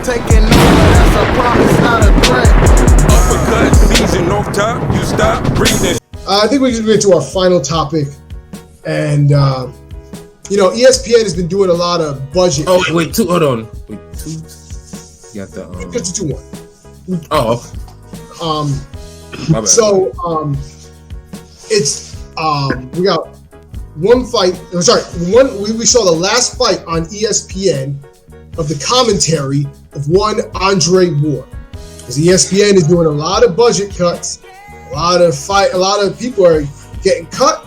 taking over, that's a promise, not a threat. Uppercut, season off top, you stop breathing. I think we can get to our final topic. And, ESPN has been doing a lot of budget. Oh, wait, hold on. Wait, two? You got the... Just to do one. Oh. My bad. So, we got one fight. We saw the last fight on ESPN of the commentary of one Andre Ward. Because ESPN is doing a lot of budget cuts, a lot of people are getting cut,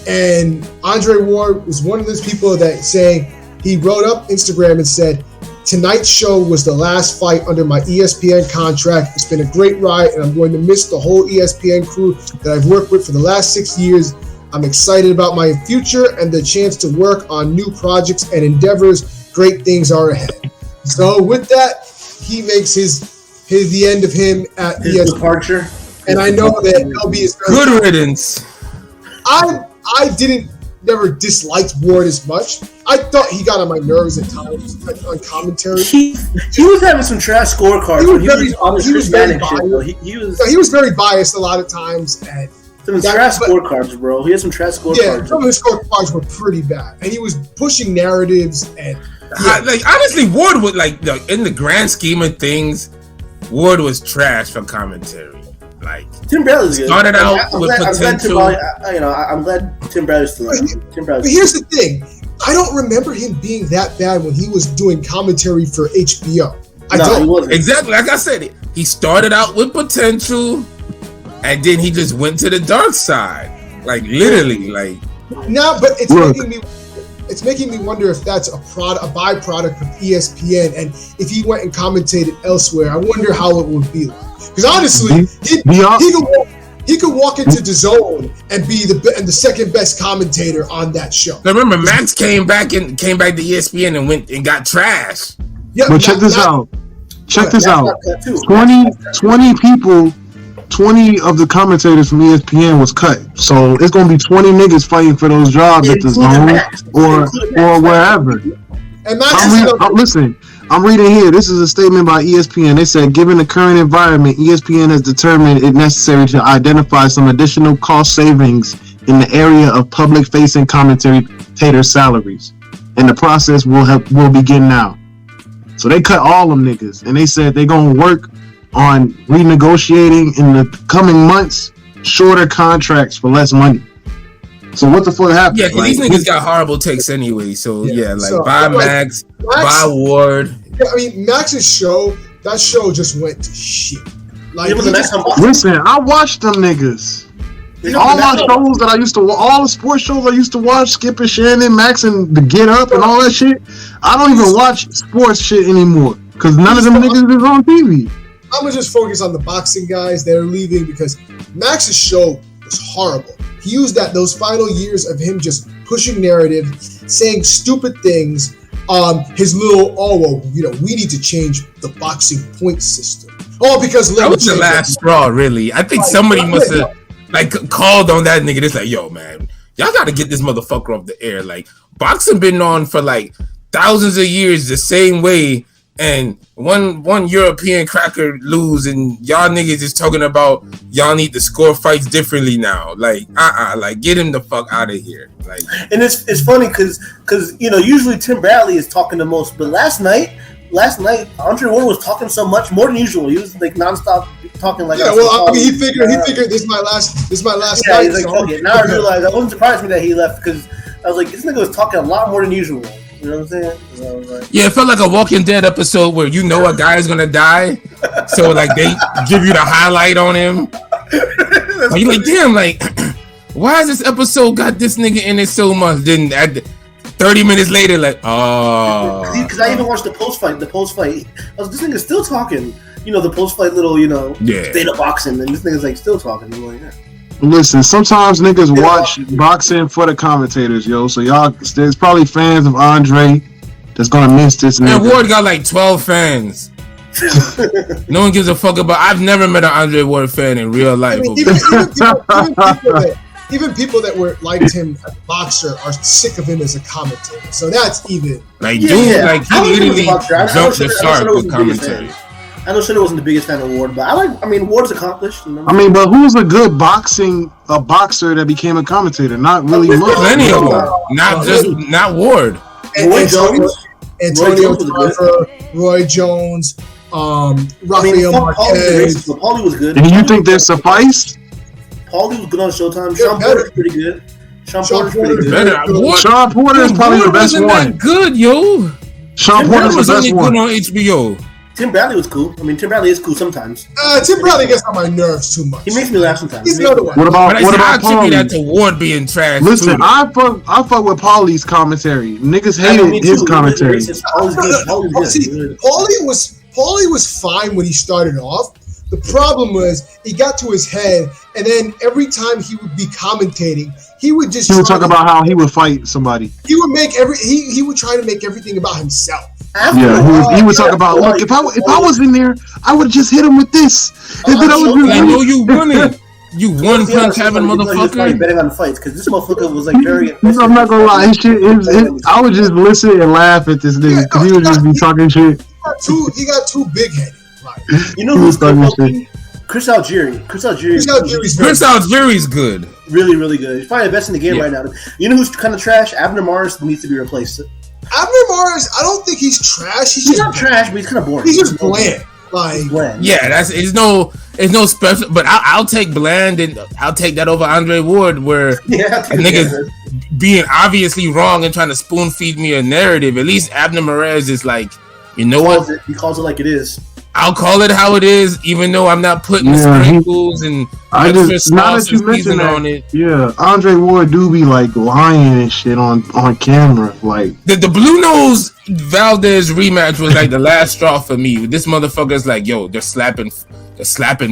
and Andre Ward was one of those people that saying he wrote up Instagram and said, "Tonight's show was the last fight under my ESPN contract. It's been a great ride, and I'm going to miss the whole ESPN crew that I've worked with for the last 6 years. I'm excited about my future and the chance to work on new projects and endeavors. Great things are ahead." So with that, he makes the end of him at his departure. And I know that LB is very good riddance. I never disliked Ward as much. I thought he got on my nerves at times on commentary. He was having some trash scorecards. He was very biased a lot of times. And some trash scorecards, bro. He had some trash scorecards. Yeah, some of his scorecards were pretty bad, and he was pushing narratives. And honestly, Ward was in the grand scheme of things, Ward was trash for commentary. Tim Bradley's good. Started out with potential. I'm glad Tim Bradley's still around. But here's the thing: I don't remember him being that bad when he was doing commentary for HBO. He wasn't. Exactly, like I said, he started out with potential, and then he just went to the dark side, literally. No, but it's making me wonder if that's a byproduct of ESPN, and if he went and commentated elsewhere, I wonder how it would be like. Because honestly, he could walk into DAZN and be the second best commentator on that show. Now remember, Max came back to ESPN and went and got trash. Yeah, but check this out. 20 people. 20 of the commentators from ESPN was cut, so it's gonna be 20 niggas fighting for those jobs at DAZN or wherever. And listen, I'm reading here. This is a statement by ESPN. They said, given the current environment, ESPN has determined it necessary to identify some additional cost savings in the area of public-facing commentator salaries, and the process will begin now. So they cut all them niggas, and they said they're gonna work on renegotiating in the coming months shorter contracts for less money. So what the fuck happened? Yeah, these niggas got horrible takes anyway. So buy Max, buy Ward. Yeah, I mean, Max's show, that show just went to shit. Listen, I watched them niggas. All my shows that I used to watch, all the sports shows I used to watch, Skip and Shannon, Max and the Get Up and all that shit, I don't even watch sports shit anymore because none of them niggas is on TV. I'm gonna just focus on the boxing guys that are leaving because Max's show was horrible. He used those final years of him just pushing narrative, saying stupid things. His little, we need to change the boxing point system. Because that was the last straw, really. I think somebody must have called on that nigga. It's like, yo, man, y'all got to get this motherfucker off the air. Boxing been on for thousands of years the same way. And one European cracker lose, and y'all niggas is talking about y'all need to score fights differently now. Get him the fuck out of here. And it's funny because usually Tim Bradley is talking the most, but last night Andre Ward was talking so much more than usual. He was nonstop talking he figured this is my last night. He's like, okay, now I realize that wouldn't surprise me that he left because I was like, this nigga was talking a lot more than usual. You know what I'm saying? Yeah, it felt like a Walking Dead episode where a guy is gonna die, so they give you the highlight on him. You're like, damn, why has this episode got this nigga in it so much? Then 30 minutes later, because I even watched the post fight. I was this nigga's still talking. The post fight little state of boxing, and this nigga's still talking. I'm like, yeah. Listen, sometimes niggas watch boxing for the commentators, yo. So there's probably fans of Andre that's gonna miss this. Man, Ward got 12 fans. No one gives a fuck about. I've never met an Andre Ward fan in real life. even people that were liked him as a boxer are sick of him as a commentator. So that's even like Yeah, dude, yeah. like he I don't think literally it was a boxer. I know jumped the Sugar- I know shark Sugar with was the biggest commentary. fan. I know Sugar wasn't the biggest fan of Ward, but I mean, Ward's accomplished. You know? I mean, but who's a good boxer that became a commentator? Not really much. Plenty of them, not Ward. Roy Jones. Antonio Roy Jones was Tarver, Roy Jones, I mean, Rafael Marquez. Paulie was good. And you think they're sufficed? Paulie was good on Showtime. Yeah, Sean better. Porter's pretty good. Sean Porter's pretty Porter's good. Better. Ward, Sean Porter is probably the best wasn't one. that good, yo. Sean Ward Porter's was the only best good one. on HBO. Tim Bradley was cool. I mean, Tim Bradley is cool sometimes. Tim Bradley gets on my nerves too much. He makes me laugh sometimes. He's another one. What about But I attribute that Paulie? to Ward being trash. Listen, too. I fuck with Paulie's commentary. Niggas I mean, me hated his too. commentary. Paulie's good. Paulie's See, good. Paulie was fine when he started off. The problem was he got to his head, and then every time he would be commentating, he would just He would talk about how he would fight somebody. he would try to make everything about himself. Yeah, he would talk about, look, if I was in there, I would just hit him with this. And then I would I know just, you won it. You one punch having He was probably motherfucker. betting on fights because this motherfucker was like very. I'm not gonna lie, I would just listen and laugh at this nigga because he would just be talking shit. He got too big headed. Like, You know He who's was talking good? Chris Algieri. Chris Algieri. Chris Algieri's good. Really, really good. He's probably the best in the game Yeah. right now. You know who's kind of trash? Abner Morris needs to be replaced. Abner Morris, I don't think he's trash. He's not trash, but he's kind of boring. He's just bland. Like, bland. Yeah, it's no special. But I'll take Bland and I'll take that over Andre Ward, where Yeah, a nigga's being obviously wrong and trying to spoon feed me a narrative. At least Abner Morez is like, you know what? He calls it like it is. I'll call it how it is, even though I'm not putting sprinkles and I extra just, now sauce that you and mention seasoning that, on it. yeah, Andre Ward do be like lying and shit on camera, like. The Blue Nose Valdez rematch was like the last straw for me. This motherfucker's like, yo, they're slapping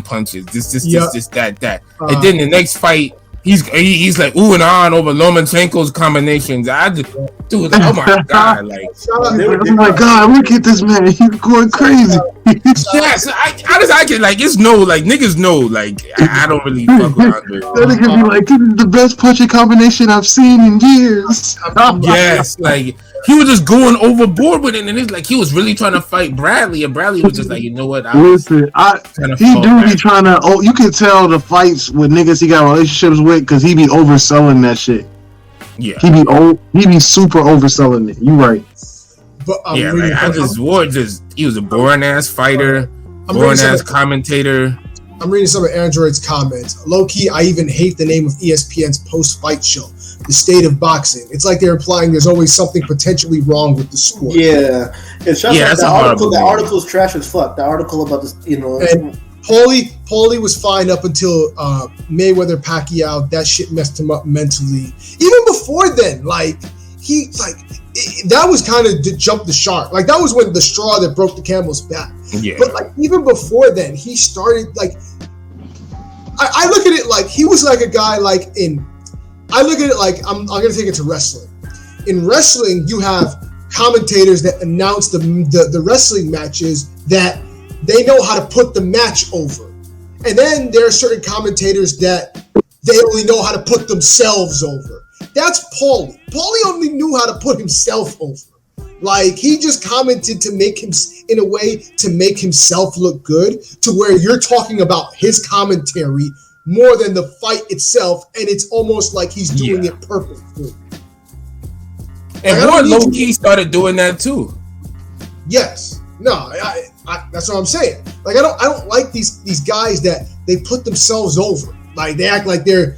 punches. This, that. And then the next fight, he's like ooh and on over Lomachenko's combinations. Dude, oh my god, like Oh my god, look at this man, he's going crazy. yes, I can like it's no like niggas know like I don't really fuck with Andre. That nigga be like, this is the best punching combination I've seen in years. Yes, like he was just going overboard with it, and it's like he was really trying to fight Bradley, and Bradley was just like, you know what? Listen, he do be trying to. Oh, you can tell the fights with niggas he got relationships with because he be overselling that shit. Yeah, he be super overselling it. You right? but yeah, like Ward he was a boring ass fighter, boring ass commentator. I'm reading some of Android's comments. Low key, I even hate the name of ESPN's post-fight show, The State of Boxing. It's like they're implying there's always something potentially wrong with the sport. Yeah, and That's a horrible the name. article's trash as fuck. The article about this, you know. And Paulie was fine up until Mayweather Pacquiao. That shit messed him up mentally. Even before then, that was kind of to jump the shark. Like that was when the straw that broke the camel's back. Yeah, But like even before then, he started like. I look at it like he was like a guy like in. I look at it like I'm gonna take it to wrestling. In wrestling, you have commentators that announce the wrestling matches that they know how to put the match over, and then there are certain commentators that they only know how to put themselves over. That's Paulie. Paulie only knew how to put himself over. Like he just commented to make him in a way to make himself look good, to where you're talking about his commentary more than the fight itself, and it's almost like he's doing it purposefully. and Ward low key started doing that too. Yes. No, I that's what I'm saying. Like I don't like these guys that they put themselves over. Like they act like they're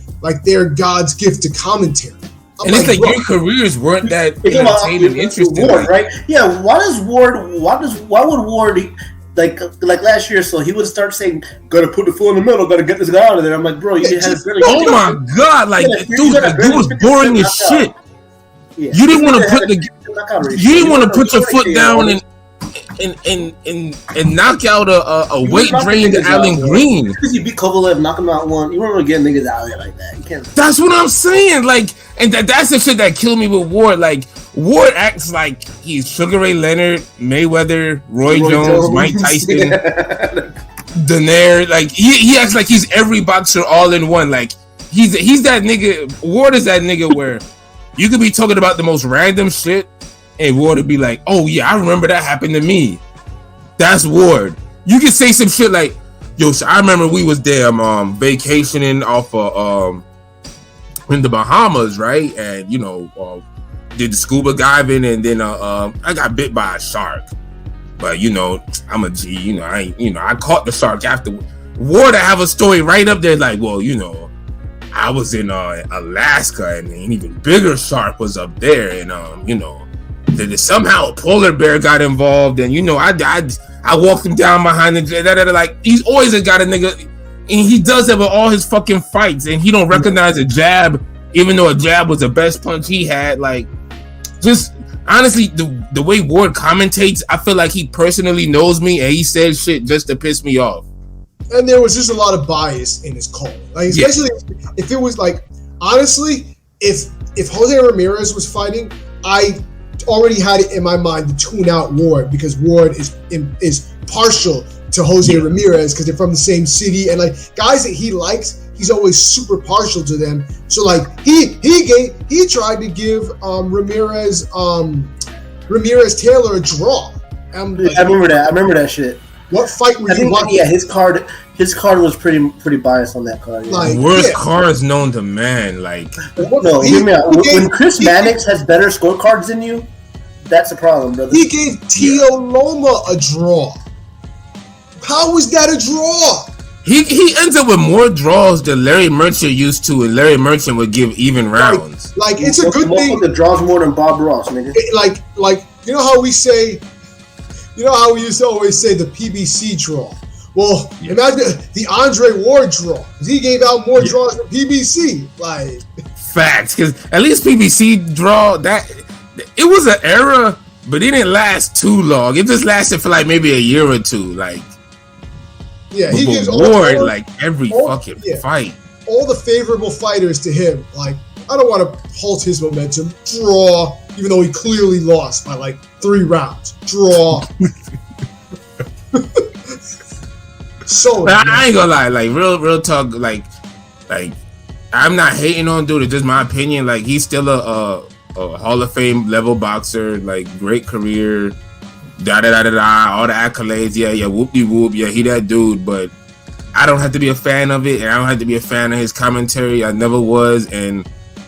God's gift to commentary. And it's like your careers weren't that entertaining, interesting. Ward, right? Yeah. Why would Ward like last year? So he would start saying, "Gotta put the foot in the middle. Gotta get this guy out of there." I'm like, bro, you had barely. Oh my god! Like, dude, the dude was boring as shit. Yeah. You didn't want to put your foot down and knock out a weight drained Alan Green. Because you beat Kovalev, knock him out one. You don't want to get niggas out of there like that. You can't. That's what I'm saying. Like, and that's the shit that killed me with Ward. Like, Ward acts like he's Sugar Ray Leonard, Mayweather, Roy Jones, Mike Tyson, Daenerys. Like, he acts like he's every boxer all in one. Like, he's that nigga. Ward is that nigga where you could be talking about the most random shit, and Ward would be like, "Oh yeah, I remember that happened to me." That's Ward. You can say some shit like, "Yo, so I remember we was there vacationing off of in the Bahamas, right? And you know, did the scuba diving, and then I got bit by a shark. But you know, I'm a G. You know, I caught the shark after." Ward to have a story right up there, like, well, you know, I was in Alaska, and an even bigger shark was up there, and you know, then somehow a polar bear got involved, and you know, I walked him down behind the like he's always got a nigga, and he does that with all his fucking fights, and he don't recognize a jab, even though a jab was the best punch he had. Like, just honestly, the way Ward commentates, I feel like he personally knows me, and he says shit just to piss me off. And there was just a lot of bias in his call. Like, especially if it was like, honestly, if Jose Ramirez was fighting, I already had it in my mind to tune out Ward, because Ward is partial to Jose Ramirez because they're from the same city, and like guys that he likes, he's always super partial to them. So like he tried to give Ramirez Taylor a draw. I remember that shit. What fight were you watching? Yeah, his card was pretty biased on that card. Yeah. Like, worst cards known to man. Like, no, hear me out. When Chris Mannix has better scorecards than you, that's a problem, brother. He gave Tio Loma a draw. How was that a draw? He ends up with more draws than Larry Merchant used to, and Larry Merchant would give even rounds. Like it's a good thing. The draws more than Bob Ross, nigga. Like you know how we say. You know how we used to always say the PBC draw? Well, imagine the Andre Ward draw. He gave out more draws than PBC. Like, facts, because at least PBC draw, that it was an era, but it didn't last too long. It just lasted for like maybe a year or two. Like, yeah, he gives Ward like every fucking fight. All the favorable fighters to him. Like, I don't want to halt his momentum. Draw, even though he clearly lost by like 3 rounds. Draw. So I ain't gonna lie, like real talk, like I'm not hating on dude. It's just my opinion. Like, he's still a Hall of Fame level boxer. Like, great career. All the accolades. Yeah. Whoop de whoop. Yeah, he that dude. But I don't have to be a fan of it, and I don't have to be a fan of his commentary. I never was, and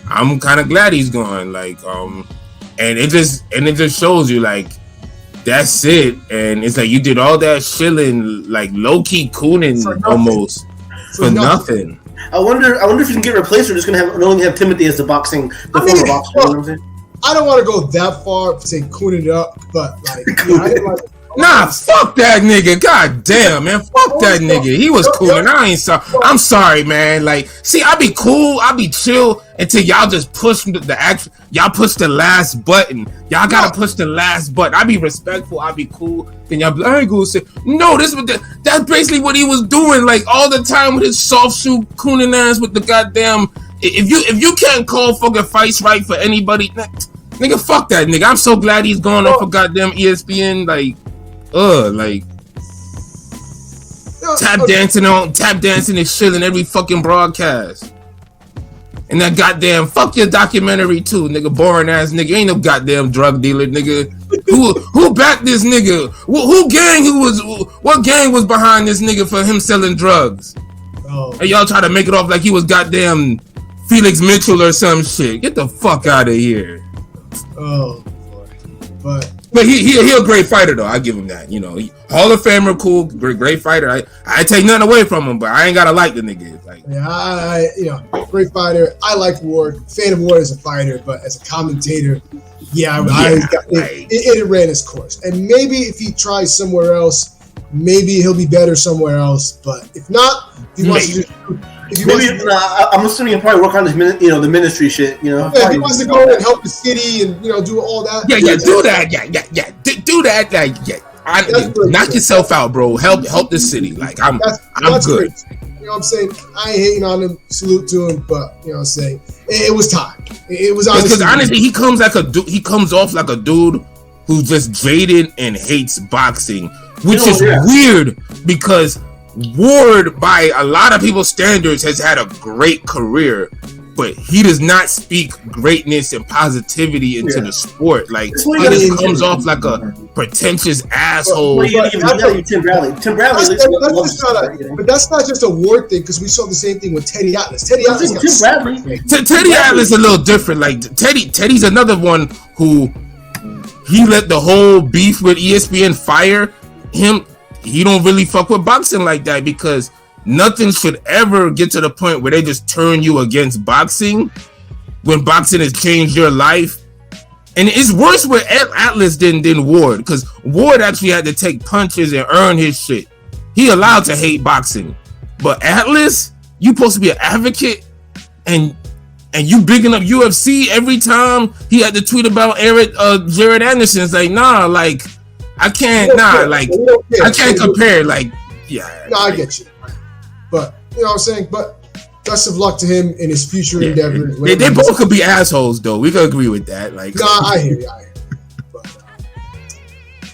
I'm kind of glad he's gone. Like, and it just shows you, like, that's it. And it's like you did all that shilling, like low-key cooning almost for nothing. I wonder if you can get replaced, or just gonna only have Timothy as the former boxer. You know what I'm saying? I don't want to go that far to say cooning it up, but like, nah, fuck that nigga. God damn, man. Fuck that nigga. He was cool, and I ain't sorry. I'm sorry, man. Like, see, I be cool, I be chill until y'all just push the action. Y'all push the last button. Y'all gotta push the last button. I be respectful, I be cool. Then y'all be like, I ain't gonna say, no, that's basically what he was doing, like, all the time with his soft shoe cooning ass with the goddamn. If you can't call fucking fights right for anybody, nigga, fuck that nigga. I'm so glad he's gone off of goddamn ESPN, like tap dancing and shit in every fucking broadcast. And that goddamn fuck your documentary too, nigga. Boring ass nigga. Ain't no goddamn drug dealer, nigga. Who backed this nigga? What gang was behind this nigga for him selling drugs? And y'all try to make it off like he was goddamn Felix Mitchell or some shit. Get the fuck out of here. Oh boy. But he a great fighter though. I give him that. You know, Hall of Famer, cool, great fighter. I take nothing away from him, but I ain't gotta like the nigga. Like, yeah, great fighter. I like Ward. Fan of Ward as a fighter, but as a commentator, it ran its course. And maybe if he tries somewhere else, maybe he'll be better somewhere else. But if not, if he wants to. I'm assuming he'll probably work on his, the ministry shit. You know, if he wants to go and help the city and do all that. Yeah, do that. Do that. Knock yourself out, bro. Help the city. Like, I'm good. Great. You know what I'm saying? I ain't hating on him. Salute to him, but you know what I'm saying? It was time. It was because honestly, he comes off like a dude who's just jaded and hates boxing, which is weird because Ward, by a lot of people's standards, has had a great career, but he does not speak greatness and positivity into the sport. Like, he just comes off like a pretentious asshole. Tim Bradley. Tim Bradley. But that's not just a Ward thing, because we saw the same thing with Teddy Atlas. Teddy Atlas. Tim Bradley. Teddy Atlas is a little different. Like, Teddy's another one who he let the whole beef with ESPN fire him. He don't really fuck with boxing like that, because nothing should ever get to the point where they just turn you against boxing when boxing has changed your life. And it's worse with Atlas than Ward, because Ward actually had to take punches and earn his shit. He allowed to hate boxing. But Atlas, you supposed to be an advocate, and you bigging up UFC every time he had to tweet about Jared Anderson. It's like, nah, like, I can't, I can't compare, like, yeah. No, I get you. But, you know what I'm saying? But best of luck to him in his future endeavors. They both could be assholes, though. We could agree with that. Like, nah, I hear you. But,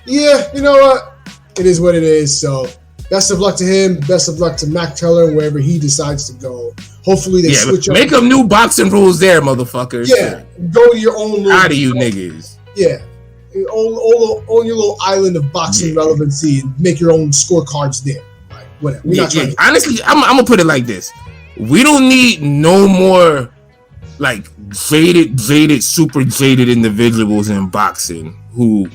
yeah, you know what? It is what it is. So, best of luck to him. Best of luck to Mac Teller wherever he decides to go. Hopefully they switch up. Make up new boxing rules there, motherfuckers. Yeah, go to your own little... Out of you niggas. Yeah. Own your little island of boxing relevancy and make your own scorecards there. Like, whatever. Honestly, I'm gonna put it like this: we don't need no more like jaded, super jaded individuals in boxing who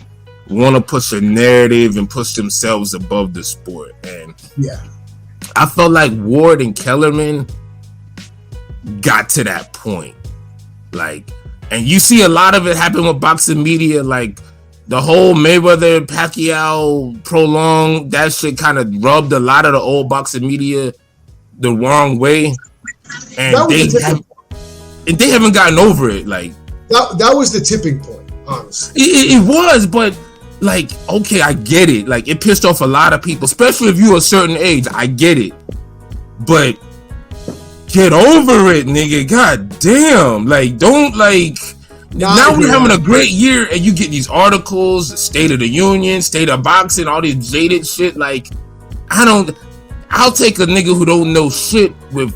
want to push a narrative and push themselves above the sport. And I felt like Ward and Kellerman got to that point, like, and you see a lot of it happen with boxing media, like. The whole Mayweather Pacquiao prolonged, that shit kind of rubbed a lot of the old boxing media the wrong way, and they haven't gotten over it. Like that was the tipping point, honestly. It was, but like, okay, I get it. Like, it pissed off a lot of people, especially if you're a certain age. I get it, but get over it, nigga. God damn, like, don't like. Now we're having a great year, and you get these articles, State of the Union, State of Boxing, all this jaded shit. Like, I'll take a nigga who don't know shit with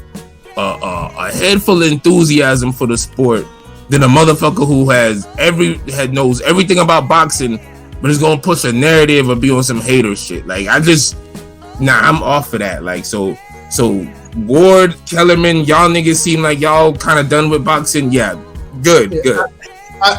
a head full of enthusiasm for the sport than a motherfucker who knows everything about boxing, but is gonna push a narrative or be on some hater shit. Like, I'm off of that. Like, so Ward, Kellerman, y'all niggas seem like y'all kind of done with boxing. Yeah, good.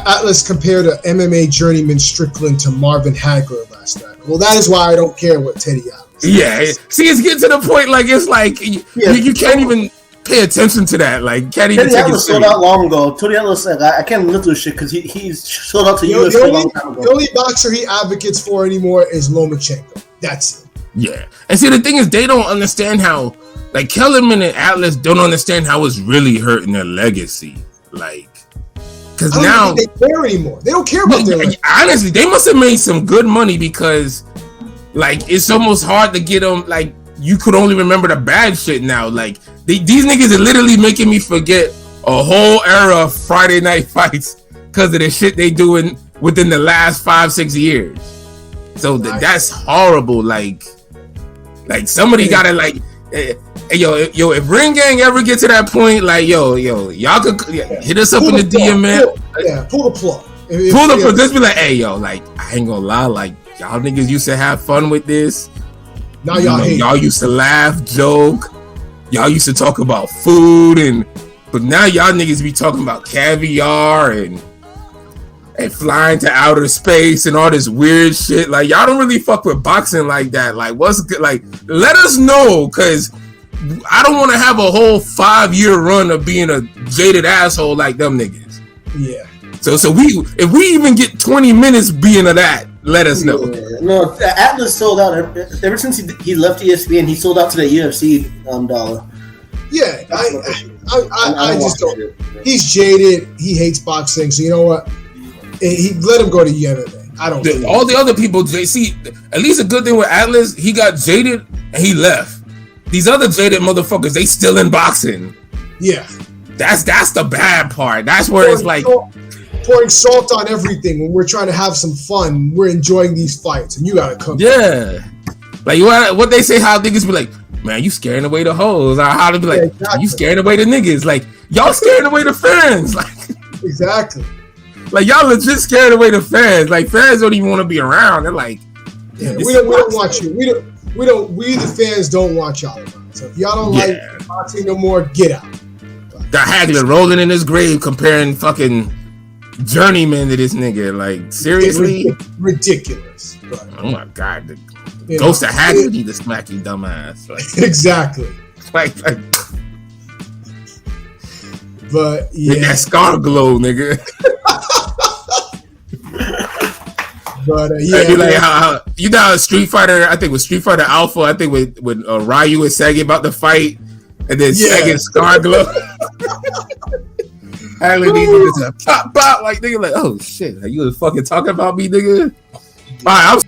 Atlas compared a MMA journeyman Strickland to Marvin Hagler last night. Well, that is why I don't care what Teddy Atlas. Yeah, see, it's getting to the point like it's like you can't even pay attention to that. Like, can't even Teddy Atlas sold out long ago. Teddy Atlas said, I can't live through shit because he's sold out to UFC a long time ago. The only boxer he advocates for anymore is Lomachenko. That's it. Yeah, and see, the thing is, they don't understand how, like, Kellerman and Atlas don't understand how it's really hurting their legacy. Like, because now they care anymore. They don't care about their legacy. Honestly, they must have made some good money, because like, it's almost hard to get them. Like, you could only remember the bad shit now. Like, these niggas are literally making me forget a whole era of Friday night fights because of the shit they doing within the last 5-6 years. So that's horrible. Like somebody gotta like. Hey, yo, if Ring Gang ever get to that point, like, y'all could hit us up in the DM, man. Pull the plug. Pull the plug. Just be like, hey, yo, like, I ain't gonna lie, like, y'all niggas used to have fun with this. Now y'all used to laugh, joke. Y'all used to talk about food, but now y'all niggas be talking about caviar and flying to outer space and all this weird shit. Like, y'all don't really fuck with boxing like that. Like, what's good? Like, let us know, because I don't want to have a whole 5-year run of being a jaded asshole like them niggas. Yeah. So if we even get 20 minutes being of that, let us know. Yeah. No, Atlas sold out ever since he left ESPN. He sold out to the UFC dollar. Yeah, I just don't. He's jaded. He hates boxing. So you know what? He let him go to MMA. I don't. All the other people, see, at least a good thing with Atlas, he got jaded and he left. These other jaded motherfuckers, they still in boxing. Yeah. That's the bad part. That's where it's like pouring salt on everything when we're trying to have some fun. We're enjoying these fights, and you gotta come. Yeah. Like what they say, how niggas be like, man, you scaring away the hoes. How to be like, exactly. You scaring away the niggas. Like, y'all scaring away the fans. Like, exactly. Like, y'all legit scared away the fans. Like, fans don't even want to be around. They're like, we don't watch you. We the fans don't want y'all around. So if y'all don't like boxing no more, get out. Got Hagler rolling in his grave comparing fucking Journeyman to this nigga. Like, seriously? Ridiculous. But, oh my God. The ghost of Hagler need to smack you dumbass. Like, exactly. Like, but yeah. That scar glow, nigga. But yeah, be like how you know how Street Fighter, I think with Street Fighter Alpha, I think with Ryu and Sega about to fight, and then Sega and Scar glow. Hagler these niggas pop like nigga, like, oh shit, are you fucking talking about me, nigga? All right,